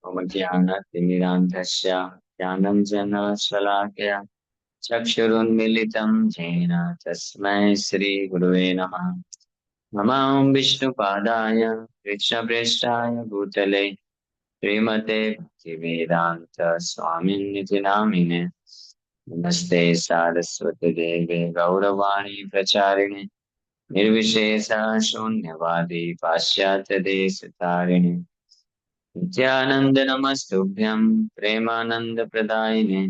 मम ज्ञानतिमिरान्धस्य ज्ञानञ्जनशलाकया चक्षुरुन्मीलितं येन तस्मै श्रीगुरुवे नमः। नमामि विष्णुपादाय कृष्णप्रेष्ठाय भूतले श्रीमते भक्तिवेदान्त स्वामिन्निति नामिने। नमस्ते सारस्वती देवे गौरवाणी प्रचारिणे निर्विशेष शून्यवादी पाश्चात्य देश तारिणे नित्यानंद नमस्तुभ्यं प्रेमानंद प्रदायिने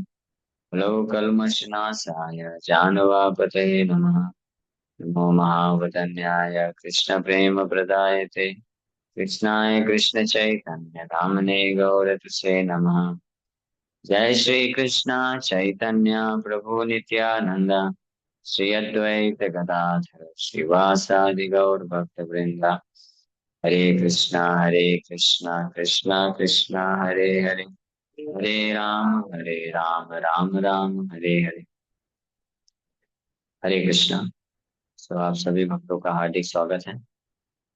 लोकल्मषनाशाय जानवापतये नमः। नमो महावदन्याय कृष्ण प्रेम प्रदायते कृष्णाय कृष्ण चैतन्य धामने गौरतुसे नमः। जय श्री कृष्ण चैतन्य प्रभु नित्यानंद श्री अद्वैत गदाधर श्रीवासादि गौर भक्त वृंदा। हरे कृष्णा कृष्णा कृष्णा हरे हरे हरे राम राम हरे हरे। हरे कृष्णा। तो आप सभी भक्तों का हार्दिक स्वागत है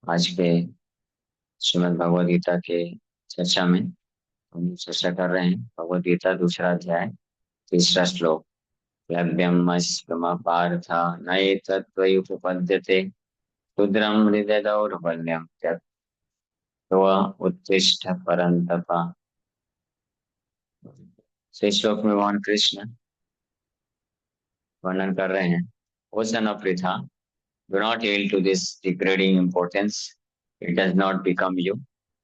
आज के श्रीमद् भगवद गीता के चर्चा में। हम चर्चा कर रहे हैं भगवद गीता दूसरा अध्याय तीसरा श्लोक। लभ्यमस्म पार्थ नैतत्त्वयि उपपद्यते क्षुद्रं हृदय दौर्बल्यं त्यक्त्वा उत्तिष्ठ परन्तप। इस श्लोक में भगवान कृष्ण वर्णन कर रहे हैं, O son of Pritha, do not yield to this degrading importance. It does not become you.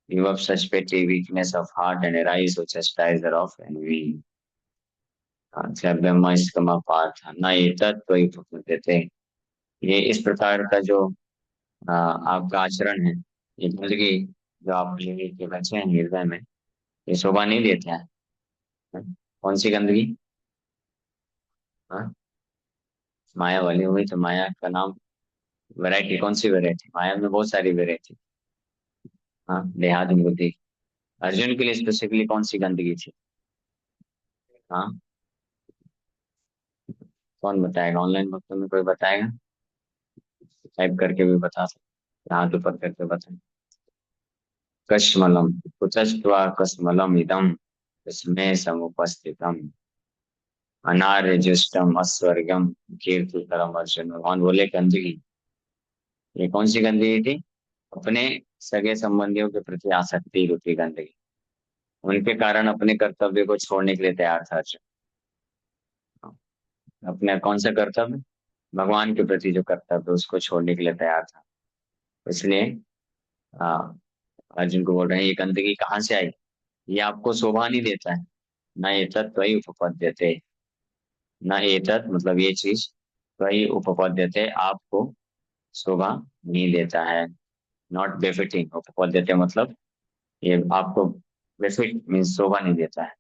Give up such petty weakness of heart and arise, O chastiser of envy. ब्रह्म पार्थ न एतत्त्वयि प्रपद्यते। ये इस प्रकार का जो आपका आचरण है, ये गंदगी जो आप लेके बचे हैं हृदय में, ये शोभा नहीं देते हैं। कौन सी गंदगी? हाँ? माया वाली हुई तो माया का नाम वैरायटी, कौन सी वैरायटी? माया में बहुत सारी वैरायटी। हाँ, देहात बुद्धि। अर्जुन के लिए स्पेसिफिकली कौन सी गंदगी थी? हाँ, कौन बताएगा? ऑनलाइन भक्तों में कोई बताएगा? टाइप करके भी बता सकते, हाथ ऊपर करके बताएं। कश्मलम कुतस्त्वा कश्मलम इदम इसमें समुपस्थितम अनार्य जुष्टम अस्वर्गम कीर्तिकरम। अर्जुन भगवान बोले गंदगी, ये कौन सी गंदगी थी? अपने सगे संबंधियों के प्रति आसक्ति रूपी गंदगी। उनके कारण अपने कर्तव्य को छोड़ने के लिए तैयार था अर्जुन। अपने कौन सा कर्तव्य? भगवान के प्रति जो कर्तव्य, उसको छोड़ने के लिए तैयार था। इसलिए आ, अर्जुन को बोल रहे हैं ये गंदगी कहाँ से आई? ये आपको शोभा नहीं देता है। न एतत् त्वयि उपपद्यते। न एतत् मतलब ये चीज, त्वयि उपपद्यते आपको शोभा नहीं देता है। Not befitting. उपपद्यते मतलब ये आपको बेफिट मीन्स शोभा नहीं देता है।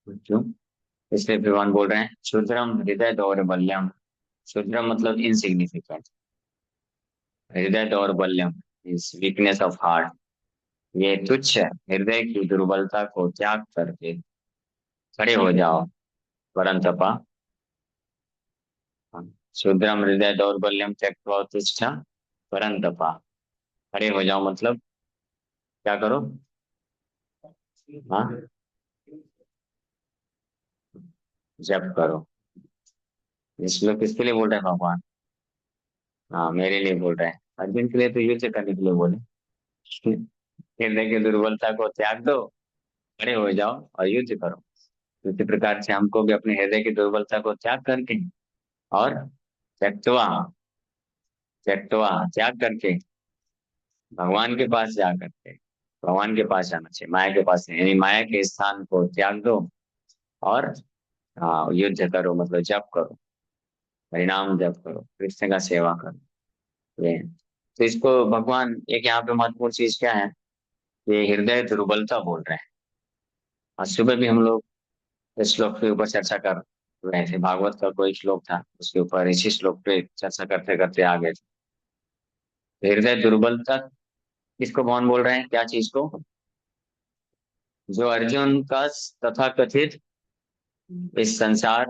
क्यों? इसलिए भगवान बोल रहे हैं क्षुद्रम हृदय दौर्बल्यम। क्षुद्रम मतलब इनसिग्निफिकेंट। हृदय दौर्बल्यम मीन्स वीकनेस ऑफ हार्ट। ये तुच्छ हृदय की दुर्बलता को त्याग करके खड़े हो जाओ परंतपा। शूद्रम हृदय दौर्बल्यम त्यक्त्वा उत्तिष्ठ परंतपा। खड़े हो जाओ मतलब क्या करो? हाँ, जप करो। इसमें किसके लिए बोल रहे हैं भगवान? हाँ, मेरे लिए बोल रहे हैं। अर्जुन के लिए तो युद्ध करने के लिए बोले। हृदय की दुर्बलता को त्याग दो, खड़े हो जाओ और युद्ध करो। इसी प्रकार से हमको भी अपने हृदय की दुर्बलता को त्याग करके और त्यक्त्वा, त्यक्त्वा त्याग करके भगवान के पास जा करके, भगवान के पास जाना चाहिए, माया के पास नहीं। यानी माया के स्थान को त्याग दो और युद्ध करो मतलब जप करो, परिणाम जप करो, कृष्ण का सेवा करो। ये तो इसको भगवान एक यहाँ पे महत्वपूर्ण चीज क्या है, ये हृदय दुर्बलता बोल रहे हैं। आज सुबह भी हम लोग इस श्लोक के ऊपर चर्चा कर रहे थे। भागवत का कोई श्लोक था, उसके ऊपर इसी श्लोक पे चर्चा करते करते आ गए थे। तो हृदय दुर्बलता किसको भगवान बोल रहे हैं? क्या चीज को? जो अर्जुन का तथा कथित इस संसार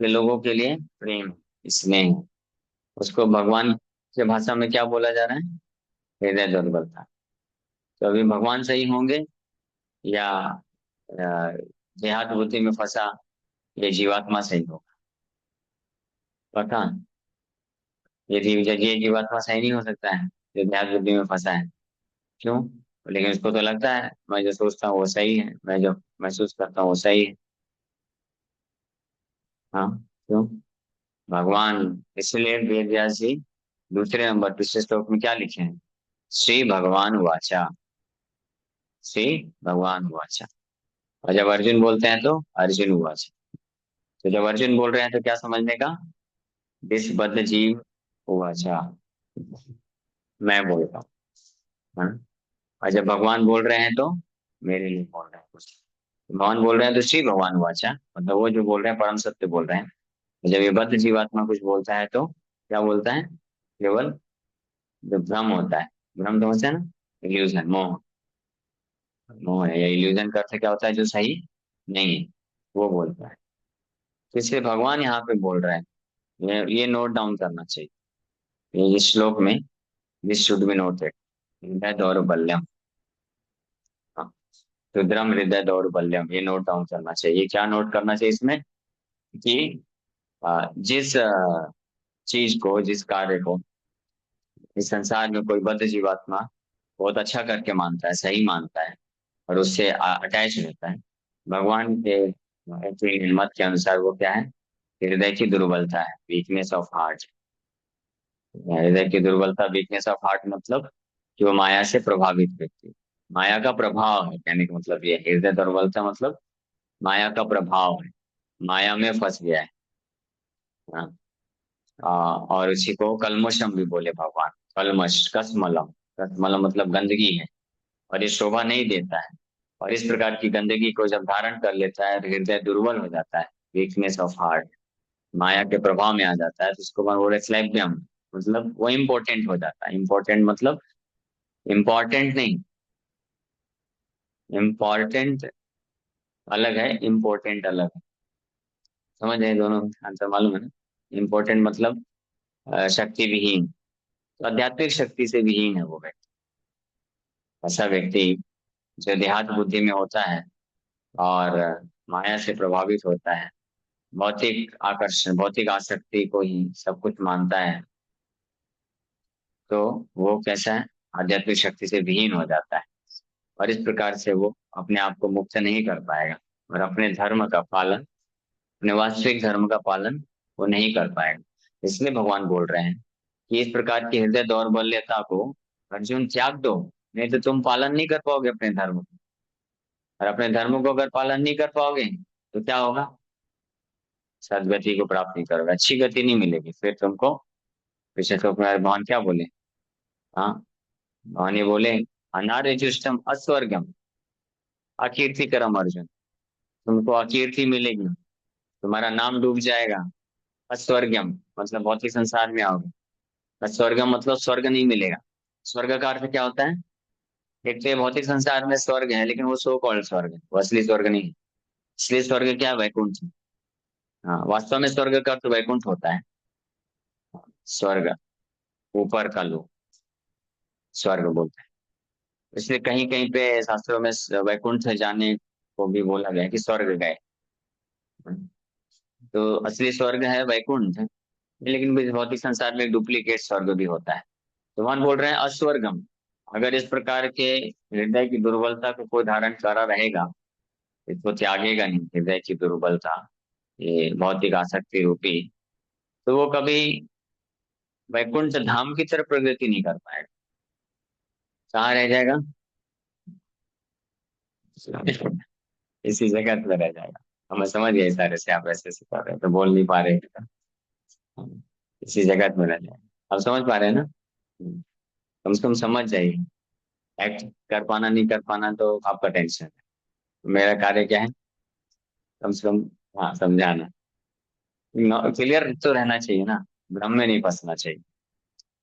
के लोगों के लिए प्रेम, स्नेह, उसको भगवान के भाषा में क्या बोला जा रहा है? हृदय दुर्बलता। तो अभी भगवान सही होंगे या देहात बुद्धि में फंसा, ये जीवात्मा सही होगा? पता, ये जीवात्मा सही नहीं हो सकता है जो देहात बुद्धि में फंसा है। क्यों? लेकिन उसको तो लगता है मैं जो सोचता हूँ वो सही है, मैं जो महसूस करता हूँ वो सही है। हाँ, क्यों? भगवान, इसलिए वेद व्यास जी दूसरे नंबर तीसरे श्लोक में क्या लिखे हैं? श्री भगवान वाचा, श्री भगवान वाचा। और जब अर्जुन बोलते हैं तो अर्जुन वाचा। तो जब अर्जुन बोल रहे हैं तो क्या समझने का? दिस बद्ध जीव वाचा, मैं बोल रहा हूँ, हाँ? और जब भगवान बोल रहे हैं तो मेरे लिए बोल रहे हैं कुछ। भगवान बोल रहे हैं तो श्री भगवान वाचा, मतलब वो जो बोल रहे हैं परम सत्य बोल रहे हैं। जब ये बद्ध जीवात्मा कुछ बोलता है तो क्या बोलता है? केवल जो भ्रम होता है, भ्रम तो होता है ना, इल्यूजन, मोह। मोह है या इल्यूजन का अर्थ क्या होता है? जो सही नहीं है वो बोलता है। तो इसलिए भगवान यहाँ पे बोल रहे हैं, ये नोट डाउन करना चाहिए। ये इस श्लोक में, दिस शुड बी नोटेड, हृदय दौर्बल्यम। हाँ, रुद्रम हृदय दौर्बल्यम, ये नोट डाउन करना चाहिए। क्या नोट करना चाहिए इसमें? कि जिस चीज को, जिस कार्य को इस संसार में कोई बद्ध जीवात्मा बहुत अच्छा करके मानता है, सही मानता है, और उससे अटैच रहता है, भगवान के मत के अनुसार वो क्या है? हृदय की दुर्बलता है, वीकनेस ऑफ हार्ट। हृदय की दुर्बलता, वीकनेस ऑफ हार्ट, मतलब कि वो माया से प्रभावित व्यक्ति, माया का प्रभाव है, कहने का मतलब ये है। हृदय दुर्बलता मतलब माया का प्रभाव है, माया में फंस गया है। हाँ, और उसी को कलमशम भी बोले भगवान। कलमश, कसमलम। कसमलम मतलब गंदगी है, और ये शोभा नहीं देता है। और इस प्रकार की गंदगी को जब धारण कर लेता है तो हृदय दुर्बल हो जाता है, वीकनेस ऑफ हार्ट, माया के प्रभाव में आ जाता है, तो उसको बोले स्लैग्यम, मतलब वो इम्पोर्टेंट हो जाता है। इम्पोर्टेंट मतलब इम्पोर्टेंट नहीं, इम्पोर्टेंट अलग है, इम्पोर्टेंट अलग है। समझ रहे हैं? दोनों आंसर मालूम है ना? इम्पोर्टेंट मतलब शक्ति विहीन, तो आध्यात्मिक शक्ति से विहीन है वो व्यक्ति। ऐसा व्यक्ति जो देहात बुद्धि में होता है और माया से प्रभावित होता है, भौतिक आकर्षण, भौतिक आसक्ति को ही सब कुछ मानता है, तो वो कैसा है? आध्यात्मिक शक्ति से विहीन हो जाता है। और इस प्रकार से वो अपने आप को मुक्त नहीं कर पाएगा, और अपने धर्म का पालन, अपने वास्तविक धर्म का पालन वो नहीं कर पाएगा। इसलिए भगवान बोल रहे हैं कि इस प्रकार की हृदय दौर्बल्यता को अर्जुन त्याग दो, नहीं तो तुम पालन नहीं कर पाओगे अपने धर्म को। और अपने धर्म को अगर पालन नहीं कर पाओगे तो क्या होगा? सदगति को प्राप्त नहीं करोगे, अच्छी गति नहीं मिलेगी फिर तुमको। पिछले श्लोक में भगवान क्या बोले? हाँ, भगवान ये बोले, अनार्यजुष्टम अस्वर्गम अकीर्तिकरम अर्जुन, तुमको अकीर्ति मिलेगी, तुम्हारा नाम डूब जाएगा। अस्वर्गम मतलब भौतिक संसार में आओगे। स्वर्गम मतलब स्वर्ग नहीं मिलेगा। स्वर्ग का अर्थ क्या होता है? एक तो ये भौतिक संसार में स्वर्ग है, लेकिन वो सो कॉल्ड स्वर्ग है, वो असली स्वर्ग नहीं है। इसलिए स्वर्ग क्या है? वैकुंठ। हाँ, वास्तव में स्वर्ग का अर्थ वैकुंठ होता है। स्वर्ग, ऊपर का लोक, स्वर्ग बोलते हैं। इसलिए कहीं कहीं पे शास्त्रों में वैकुंठ जाने को भी बोला गया है कि स्वर्ग गए। तो असली स्वर्ग है वैकुंठ, लेकिन भौतिक संसार में एक डुप्लीकेट स्वर्ग भी होता है। तो भगवान बोल रहे हैं अस्वर्गम। अगर इस प्रकार के हृदय की दुर्बलता को कोई धारण करा रहेगा, इसको त्यागेगा नहीं, हृदय की दुर्बलता, ये भौतिक आसक्ति रूपी, तो वो कभी वैकुंठ धाम की तरफ प्रगति नहीं कर पाएगा। कहाँ रह जाएगा? इसी जगत में रह जाएगा। हमें समझ गए सारे से, आप ऐसे ऐसे कर रहे हैं तो बोल नहीं पा रहे, इसी जगत में रह जाएगा। आप समझ पा रहे हैं ना? कम से कम समझ जाइए। एक्ट कर पाना नहीं कर पाना तो आपका टेंशन है, मेरा कार्य क्या है? कम से कम हाँ समझाना। क्लियर तो रहना चाहिए ना, भ्रम में नहीं फंसना चाहिए।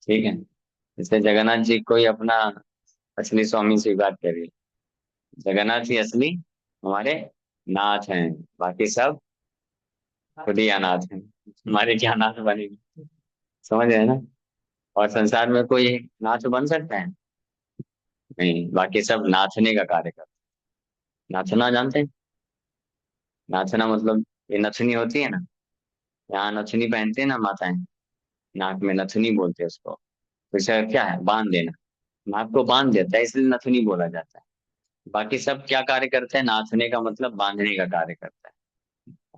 ठीक है? इसलिए जगन्नाथ जी कोई अपना असली स्वामी से बात करिए। जगन्नाथ ही असली हमारे नाथ हैं, बाकी सब खुद ही अनाथ हैं। हमारे क्या नाथ बनेंगे? समझ रहे हैं ना? और संसार में कोई नाथ बन सकता है? नहीं, बाकी सब नाथने का कार्य करते नाचना जानते हैं? नाचना मतलब ये नथनी होती है ना, यहाँ नथनी पहनते हैं ना माताएं, नाक में नथनी बोलते हैं उसको। तो इसका क्या है, बांध देना। नाक को बांध देता है इसलिए नथनी बोला जाता है। बाकी सब क्या कार्य करते हैं, नाचने का मतलब बांधने का कार्य करता है।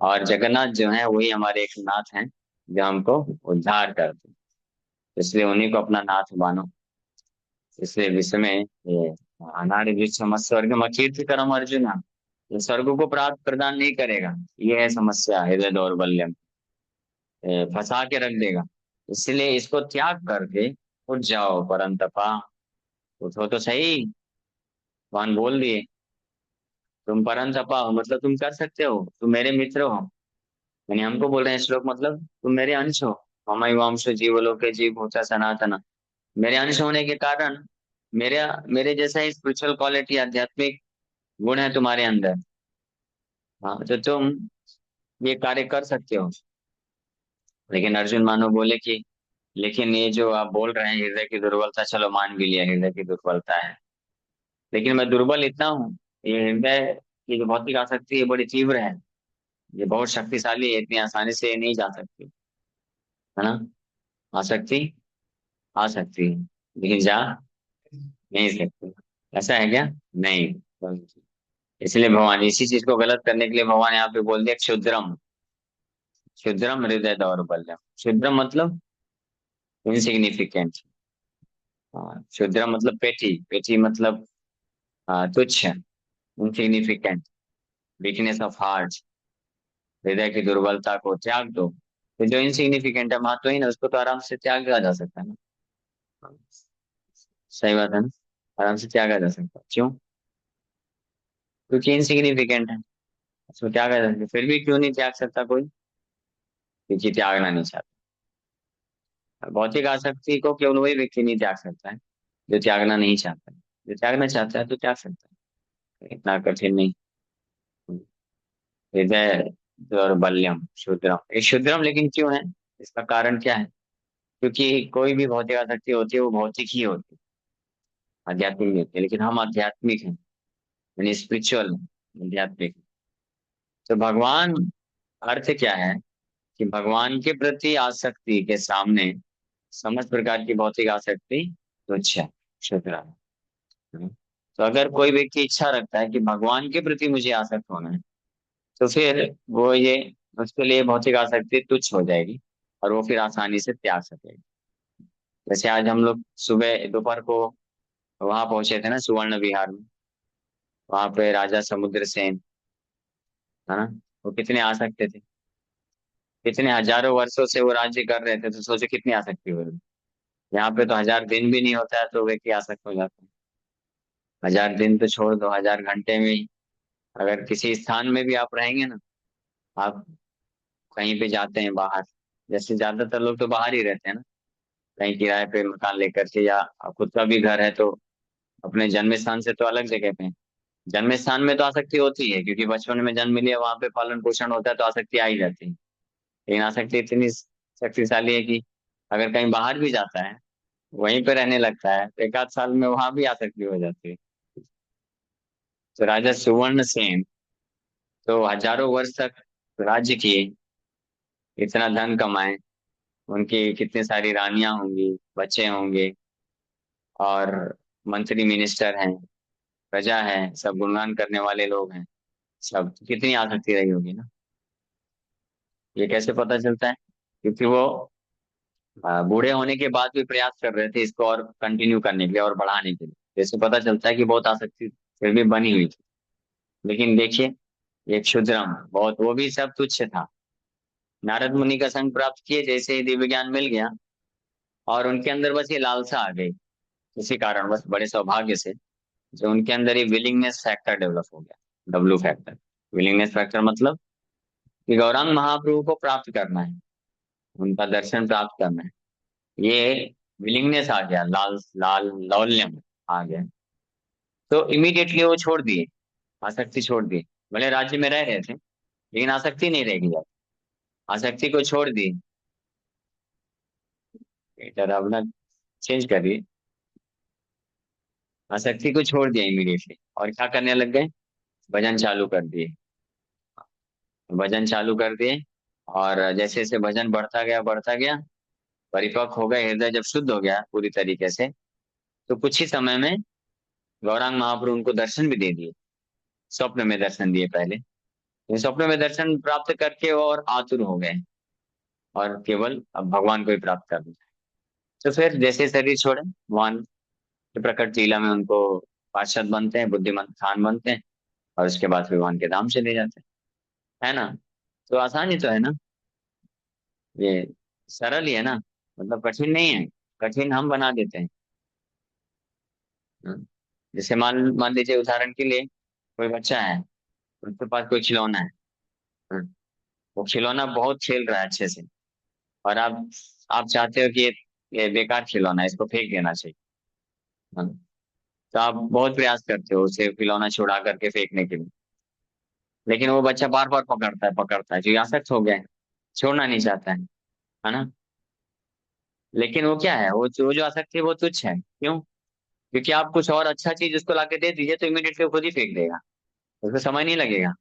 और जगन्नाथ जो है वही हमारे एक नाथ हैं, जो हमको उद्धार करते हैं। इसलिए उन्हीं को अपना नाथ मानो। इसलिए विश्व में ये अनार्य विश्व स्वर्ग कीर्ति करम अर्जुन, ये स्वर्ग को प्राप्त प्रदान नहीं करेगा। ये है समस्या, हृदय दौर्बल्य फंसा के रख देगा। इसलिए इसको त्याग करके उठ जाओ परंतपा। उठो तो सही। भगवान बोल दिए, तुम परंतपा हो मतलब तुम कर सकते हो, तुम मेरे मित्र हो। यानी हमको बोल रहे हैं श्लोक, मतलब तुम मेरे अंश हो। ममैव वांशो जीवलोके जीव भूता सनातन। मेरे अंश होने के कारण मेरे मेरे जैसा ही स्पिरिचुअल क्वालिटी, आध्यात्मिक गुण है तुम्हारे अंदर। हाँ, तो तुम ये कार्य कर सकते हो। लेकिन अर्जुन मानो बोले कि लेकिन ये जो आप बोल रहे हैं हृदय की दुर्बलता, चलो मान भी लिया हृदय की दुर्बलता है, लेकिन मैं दुर्बल इतना हूँ, ये हृदय की जो भौतिक आसक्ति है बड़ी तीव्र है। ये बहुत शक्तिशाली है, इतनी आसानी से ये नहीं जा सकती, है ना। आसक्ति आ सकती है लेकिन जा नहीं सकती। ऐसा है क्या? नहीं। इसलिए भगवान इसी चीज को गलत करने के लिए भगवान यहाँ पे बोल दिया क्षुद्रम। क्षुद्रम हृदय दौर्बल्यम। क्षुद्रम मतलब इनसिग्निफिकेंट। क्षुद्रम मतलब पेटी, पेटी मतलब तुच्छ, इनसिग्निफिकेंट, वीकनेस ऑफ हार्ट। हृदय की दुर्बलता को त्याग दो। तो जो इनसिग्निफिकेंट है, महत्वहीन है, उसको तो आराम से त्यागा जा सकता है ना। सही बात है ना, आराम से त्यागा जा सकता है। क्यों? क्योंकि इनसिग्निफिकेंट है, उसको त्यागा जा सकता है। फिर भी क्यों नहीं त्याग सकता कोई? क्योंकि त्यागना नहीं चाहता। भौतिक आसक्ति को केवल वही व्यक्ति नहीं त्याग सकता है जो त्यागना नहीं चाहता है। जो त्यागना चाहता है तो त्याग सकता है, इतना कठिन नहीं। हृदय दौर्बल्यम क्षुद्रम, ये क्षुद्रम लेकिन क्यों है? इसका कारण क्या है? क्योंकि कोई भी भौतिक आसक्ति होती है वो भौतिक ही होती है, आध्यात्मिक नहीं होती है। लेकिन हम आध्यात्मिक हैं, यानी स्पिरिचुअल, आध्यात्मिक। तो भगवान, अर्थ क्या है कि भगवान के प्रति आसक्ति के सामने समस्त प्रकार की भौतिक आसक्ति तुच्छ है, क्षुद्र है। तो अगर कोई व्यक्ति इच्छा रखता है कि भगवान के प्रति मुझे आसक्त होना है, तो फिर वो ये, उसके लिए भौतिक आसक्ति तुच्छ हो जाएगी और वो फिर आसानी से त्याग सकेगा। जैसे आज हम लोग सुबह दोपहर को वहां पहुंचे थे ना, सुवर्ण विहार में। वहां पे राजा समुद्र सेन, है ना, वो कितने आसक्त थे। कितने हजारों वर्षों से वो राज्य कर रहे थे, तो सोचो कितनी आसक्ति हो रही। यहाँ पे तो 1000 दिन भी नहीं होता है तो व्यक्ति आसक्त हो जाता है। 1000 दिन तो छोड़ दो, 1000 घंटे में ही अगर किसी स्थान में भी आप रहेंगे ना, आप कहीं पे जाते हैं बाहर, जैसे ज्यादातर लोग तो बाहर ही रहते हैं ना, कहीं किराए पे मकान लेकर के, या खुद का भी घर है तो अपने जन्म स्थान से तो अलग जगह पे हैं। जन्म स्थान में तो आसक्ति होती है क्योंकि बचपन में जन्म लिया, वहां पे पालन पोषण होता है तो आसक्ति आ ही जाती है। लेकिन आसक्ति इतनी शक्तिशाली है कि अगर कहीं बाहर भी जाता है, वहीं पे रहने लगता है तो एक आध साल में वहां भी आसक्ति हो जाती है। तो राजा सुवर्ण सेन तो हजारों वर्ष तक राज्य किए, इतना धन कमाए, उनकी कितनी सारी रानियां होंगी, बच्चे होंगे, और मंत्री मिनिस्टर हैं, प्रजा है, सब गुणगान करने वाले लोग हैं, सब कितनी आसक्ति रही होगी ना। ये कैसे पता चलता है? क्योंकि वो बूढ़े होने के बाद भी प्रयास कर रहे थे इसको और कंटिन्यू करने के लिए और बढ़ाने के लिए। जैसे पता चलता है कि बहुत आसक्ति फिर भी बनी हुई थी। लेकिन देखिए, ये क्षुद्रम बहुत, वो भी सब तुच्छ था। नारद मुनि का संग प्राप्त किए, जैसे ही दिव्य ज्ञान मिल गया और उनके अंदर बस ये लालसा आ गई, इसी कारण बस बड़े सौभाग्य से जो उनके अंदर ये विलिंगनेस फैक्टर डेवलप हो गया, डब्लू फैक्टर। विलिंगनेस फैक्टर मतलब कि गौरांग महाप्रभु को प्राप्त करना है, उनका दर्शन प्राप्त करना है, ये विलिंगनेस आ गया, लाल लाल लौल्यम आ गया। तो इमीडिएटली वो छोड़ दिए, आसक्ति छोड़ दी। भले राज्य में रह रहे थे लेकिन आसक्ति नहीं रहेगी अब, आसक्ति को छोड़ दी। बेटर अब ना, चेंज करिए। आसक्ति को छोड़ दिया इमीडिएटली और क्या करने लग गए? भजन चालू कर दिए। भजन चालू कर दिए। और जैसे जैसे भजन बढ़ता गया, परिपक्व हो गए, हृदय जब शुद्ध हो गया पूरी तरीके से, तो कुछ ही समय में गौरांग महाप्रभु उनको दर्शन भी दे दिए। स्वप्न में दर्शन दिए पहले। ये स्वप्न में दर्शन प्राप्त करके वो और आतुर हो गए, और केवल अब भगवान को ही प्राप्त करना। तो फिर जैसे शरीर छोड़े, भगवान के प्रकट लीला में उनको पार्षद बनते हैं, बुद्धिमान खान बनते हैं, और उसके बाद फिर भगवान के धाम चले जाते हैं, है ना। तो आसान ही तो है ना ये, सरल ही है ना, मतलब कठिन नहीं है। कठिन हम बना देते हैं। हाँ? जैसे मान मान लीजिए उदाहरण के लिए, कोई बच्चा है, उसके पास कोई खिलौना है। हाँ? वो खिलौना बहुत खेल रहा है अच्छे से, और आप चाहते हो कि ये बेकार खिलौना है, इसको फेंक देना चाहिए। हाँ? तो आप बहुत प्रयास करते हो उसे खिलौना छुड़ा करके फेंकने के लिए। लेकिन वो बच्चा बार बार पकड़ता है, जो आसक्त हो गया है, छोड़ना नहीं चाहता है ना। लेकिन वो क्या है, वो जो आसक्ति है वो तुच्छ है, क्यों? क्योंकि आप कुछ और अच्छा चीज उसको लाके दे दीजिए तो इमीडिएटली खुद ही फेंक देगा, उसको समय नहीं लगेगा।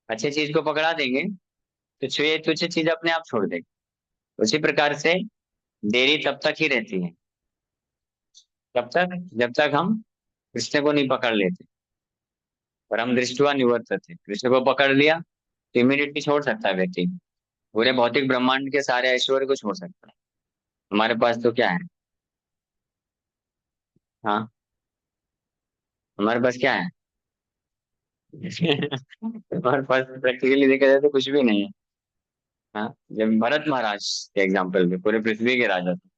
अच्छे चीज को पकड़ा देंगे तो छुए तुच्छ चीज अपने आप छोड़ देगी। उसी प्रकार से देरी तब तक ही रहती है, तब तक जब तक हम कृष्ण को नहीं पकड़ लेते। परम दृष्टवा निवर्तते, कृष्ण को पकड़ लिया तो इमीडिएटली छोड़ सकता है व्यक्ति, पूरे भौतिक ब्रह्मांड के सारे ऐश्वर्य को छोड़ सकता है। हमारे पास तो क्या है? हाँ, हमारे पास क्या है? हमारे पास प्रैक्टिकली देखा जाए तो कुछ भी नहीं है। हाँ, जब भरत महाराज के एग्जाम्पल में पूरे पृथ्वी के राजा थे,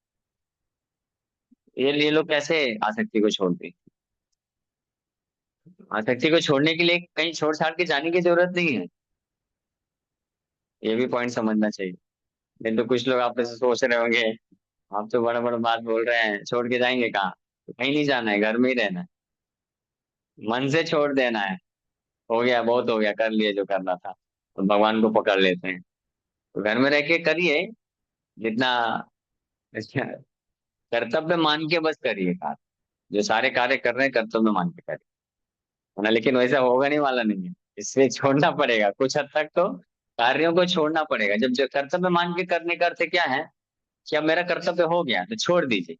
ये लोग कैसे आसक्ति को छोड़ते? आसक्ति को छोड़ने के लिए कहीं छोड़ छाड़ के जाने की जरूरत नहीं है। ये भी पॉइंट समझना चाहिए। नहीं तो कुछ लोग आप ऐसे सोच रहे होंगे, आप तो बड़ा बड़ा बात बोल रहे हैं, छोड़ के जाएंगे कहाँ? कहीं नहीं जाना है, घर में ही रहना है। मन से छोड़ देना है। हो गया, बहुत हो गया, कर लिए जो करना था, तो भगवान को पकड़ लेते हैं। तो घर में रह के करिए जितना कर्तव्य मान के बस करिए कार्य। जो सारे कार्य कर रहे हैं कर्तव्य मान के करिए, है ना। लेकिन वैसा होगा नहीं वाला नहीं है, इसलिए छोड़ना पड़ेगा कुछ हद तक तो। कार्यों को छोड़ना पड़ेगा। जब जो कर्तव्य मान के करने का अर्थ क्या है कि अब मेरा कर्तव्य हो गया तो छोड़ दीजिए।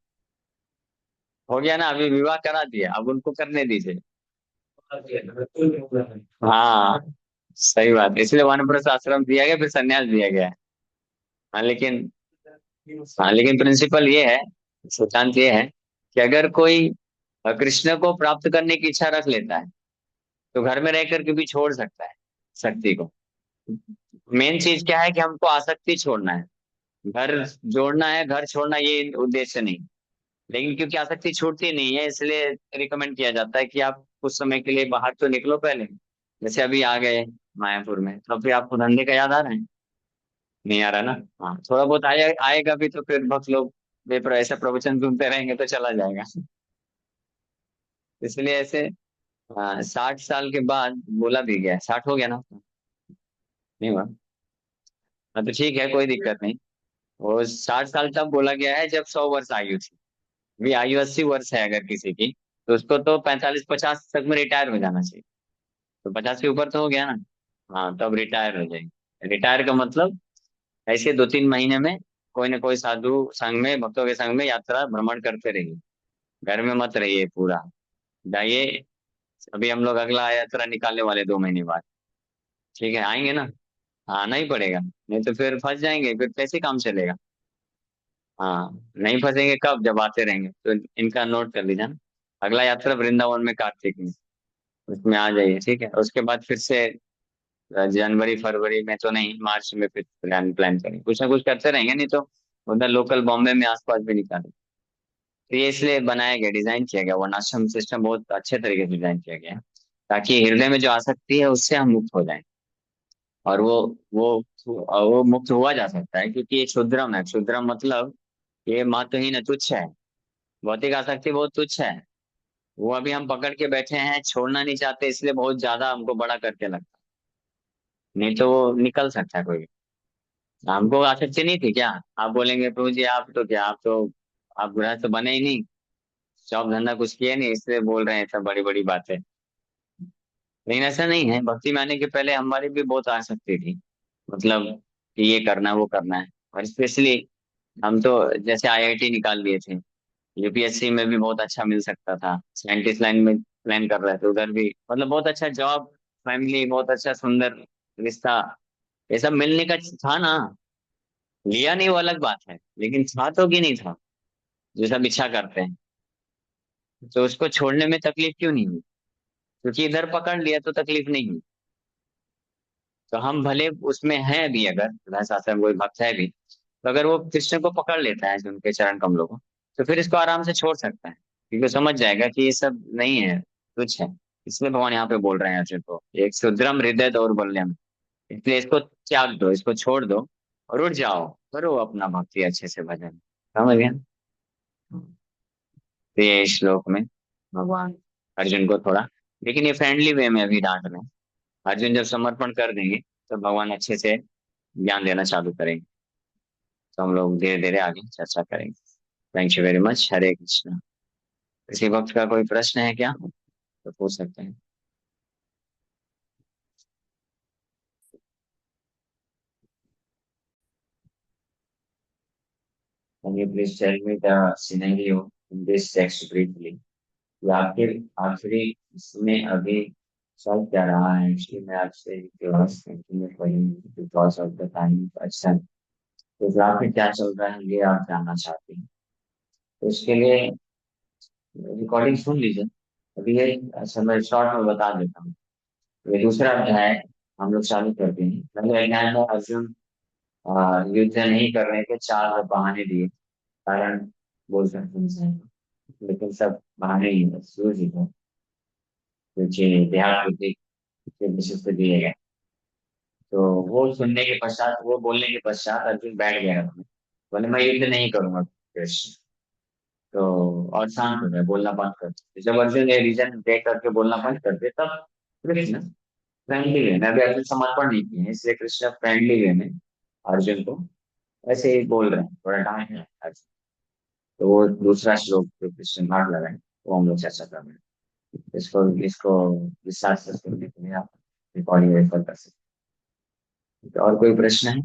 हो गया ना, अभी विवाह करा दिया, अब उनको करने दीजिए। हाँ, सही बात, इसलिए वानप्रस्थ आश्रम दिया गया, फिर संन्यास दिया गया है। हाँ लेकिन, हाँ लेकिन प्रिंसिपल ये है, सिद्धांत ये है कि अगर कोई कृष्ण को प्राप्त करने की इच्छा रख लेता है तो घर में रह करके भी छोड़ सकता है शक्ति को। मेन चीज क्या है कि हमको आसक्ति छोड़ना है, घर जोड़ना है, घर छोड़ना ये उद्देश्य नहीं। लेकिन क्योंकि आसक्ति छूटती नहीं है, इसलिए रिकमेंड किया जाता है कि आप कुछ समय के लिए बाहर तो निकलो पहले। जैसे अभी आ गए मायापुर में, तो फिर आपको धंधे का याद आ रहा है? नहीं आ रहा ना। हाँ, थोड़ा बहुत आएगा भी, तो फिर बहुत लोग ऐसा प्रवचन सुनते रहेंगे तो चला जाएगा। इसलिए ऐसे 60 साल के बाद बोला भी गया है। 60 हो गया ना? नहीं हुआ? हाँ तो ठीक है, कोई दिक्कत नहीं। वो 60 साल तब बोला गया है जब 100 वर्ष आयु थी। अभी आयु 80 वर्ष है अगर किसी की, तो उसको तो 45-50 तक में रिटायर हो जाना चाहिए। तो 50 के ऊपर तो हो गया ना। हाँ, तब रिटायर हो जाएंगे। रिटायर का मतलब ऐसे 2-3 महीने में कोई ना कोई साधु संघ में, भक्तों के संग में यात्रा भ्रमण करते रहिए। घर में मत रहिए पूरा, जाइए। अभी हम लोग अगला यात्रा निकालने वाले 2 महीने बाद। ठीक है, आएंगे ना? हाँ, आना ही पड़ेगा, नहीं तो फिर फंस जाएंगे, फिर कैसे काम चलेगा। हाँ, नहीं फंसेंगे कब, जब आते रहेंगे। तो इनका नोट कर लीजिए ना। अगला यात्रा वृंदावन में कार्तिक में, उसमें आ जाइए, ठीक है। उसके बाद फिर से जनवरी फरवरी में तो नहीं, मार्च में फिर प्लान प्लान करेंगे, कुछ ना कुछ करते रहेंगे, नहीं तो उधर लोकल बॉम्बे में आसपास भी निकालें। तो ये इसलिए बनाया गया, डिजाइन किया गया, वर्णाश्रम सिस्टम बहुत अच्छे तरीके से डिजाइन किया गया है, ताकि हृदय में जो आसक्ति है उससे हम मुक्त हो जाएं। और वो मुक्त हुआ जा सकता है, क्योंकि ये क्षुद्रम है। क्षुद्रम मतलब ये महत्वहीन है, तुच्छ है। भौतिक आसक्ति बहुत तुच्छ है। वो अभी हम पकड़ के बैठे हैं, छोड़ना नहीं चाहते, इसलिए बहुत ज्यादा हमको बड़ा करके लगता है। नहीं तो वो निकल सकता है कोई भी। हमको आसक्ति नहीं थी क्या? आप बोलेंगे प्रभु जी आप तो क्या, आप गृहस्थ बने ही नहीं, जॉब धंधा कुछ किए नहीं, इसलिए बोल रहे हैं सब बड़ी बड़ी बातें। लेकिन ऐसा नहीं है, भक्ति में आने के पहले हमारी भी बहुत आ सकती थी, मतलब कि ये करना है वो करना है। और स्पेशली हम तो जैसे आईआईटी निकाल लिए थे, यूपीएससी में भी बहुत अच्छा मिल सकता था, साइंटिस्ट लाइन में प्लान कर रहे थे, उधर भी मतलब बहुत अच्छा जॉब, फैमिली, बहुत अच्छा सुंदर रिश्ता, ये सब मिलने का था ना। लिया नहीं वो अलग बात है, लेकिन था तो कि नहीं था, जो सब इच्छा करते हैं, तो उसको छोड़ने में तकलीफ क्यों नहीं हुई? क्योंकि इधर पकड़ लिया तो तकलीफ नहीं हुई। तो हम भले उसमें हैं भी, अगर गृह शास्त्र में कोई भक्त है भी, तो अगर वो कृष्ण को पकड़ लेता है, जो उनके चरण कमलों को, तो फिर इसको आराम से छोड़ सकता है, क्योंकि वो समझ जाएगा कि ये सब नहीं है, तुच्छ है। इसलिए भगवान यहाँ पे बोल रहे हैं अर्जुन को, एक सुद्रम हृदय दौर्बल्यम, इसलिए इसको त्याग दो, इसको छोड़ दो, और उठ जाओ, करो अपना भक्ति अच्छे से, भजन। समझ गया? तो ये श्लोक में भगवान अर्जुन को थोड़ा, लेकिन ये फ्रेंडली वे में अभी डांट रहे हैं। अर्जुन जब समर्पण कर देंगे तो भगवान अच्छे से ज्ञान देना चालू करेंगे। तो हम लोग धीरे धीरे आगे चर्चा करेंगे। Thank you very much. Hare Krishna. किसी वक्त का कोई प्रश्न है क्या, तो पूछ सकते हैं। Can you please tell me the scenario in this text briefly? या आखिर आखिरी इसमें अभी चल क्या रहा है, इसलिए मैं आपसे कंटिन्यू करूंगी बिकॉज ऑफ द टाइम। अच्छा, तो ग्राफ में क्या चल रहा है ये आप जानना चाहते हैं, तो इसके लिए रिकॉर्डिंग सुन लीजिए। अभी ये अच्छा, मैं शॉर्ट में बता देता हूँ। ये दूसरा अध्याय हम लोग चालू करते हैं। पहले अध्याय में अर्जुन युद्ध नहीं कर रहे थे, चार बहाने दिए, कारण बोल सकते हैं, लेकिन सब बहाने ही है, सूझ ही है, क्योंकि देहात बुद्धि के विशिष्ट दिए गए। तो वो सुनने के पश्चात, वो बोलने के पश्चात अर्जुन बैठ गया अपने, बोले मैं युद्ध नहीं करूंगा कृष्ण। तो और शांत हो गए, बोलना बंद कर दिया। जब अर्जुन ने रीजन दे करके बोलना बंद कर दिया, तब कृष्ण फ्रेंडली वे में, अभी अर्जुन समर्पण नहीं किए हैं, इसलिए कृष्ण फ्रेंडली वे में अर्जुन को ऐसे ही बोल रहे हैं, थोड़ा डांट रहे हैं अर्जुन। तो वो दूसरा श्लोक जो कृष्ण मार लगा है, वो हम लोग चर्चा कर रहे हैं। इसको इसको विस्तार से सुनने के लिए आप रिकॉर्डिंग रेफर कर सकते हैं। तो और कोई प्रश्न है?